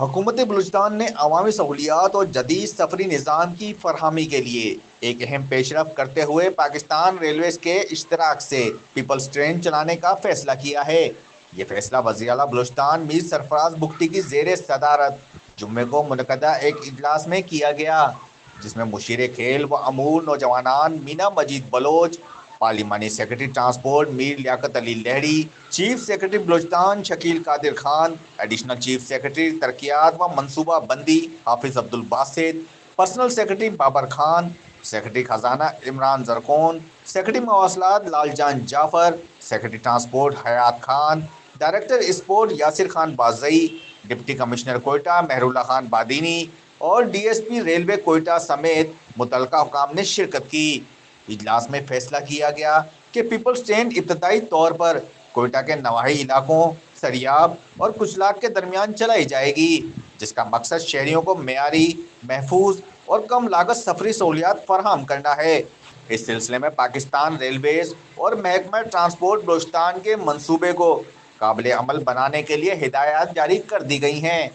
حکومت بلوچستان نے عوامی سہولیات اور جدید سفری نظام کی فراہمی کے لیے ایک اہم پیش رفت کرتے ہوئے پاکستان ریلویز کے اشتراک سے پیپلز ٹرین چلانے کا فیصلہ کیا ہے۔ یہ فیصلہ وزیر اعلیٰ بلوچستان میر سرفراز بگٹی کی زیر صدارت جمعے کو منعقدہ ایک اجلاس میں کیا گیا، جس میں مشیر کھیل و امور نوجوانان مینا مجید بلوچ، پارلیمانی سیکرٹری ٹرانسپورٹ میر لیاقت علی لہڑی، چیف سیکرٹری بلوچستان شکیل قادر خان، ایڈیشنل چیف سیکرٹری ترقیات و منصوبہ بندی حافظ عبد Basit, personal secretary Babar Khan, secretary خزانہ عمران زرکون، سیکرٹری مواصلات لال جان جعفر، secretary transport Hayat Khan, director sport Yasir Khan Bazai, deputy commissioner Quetta Mehr Ullah Khan Badini اور D S P railway Quetta سمیت متعلقہ حکام نے شرکت کی۔ اجلاس میں فیصلہ کیا گیا کہ پیپلز ٹرین ابتدائی طور پر کوئٹہ کے نواحی علاقوں، سریاب اور کچلاک کے درمیان چلائی جائے گی، جس کا مقصد شہریوں کو معیاری، محفوظ اور کم لاگت سفری سہولیات فراہم کرنا ہے۔ اس سلسلے میں پاکستان ریلویز اور محکمہ ٹرانسپورٹ بلوچستان کے منصوبے کو قابل عمل بنانے کے لیے ہدایات جاری کر دی گئی ہیں۔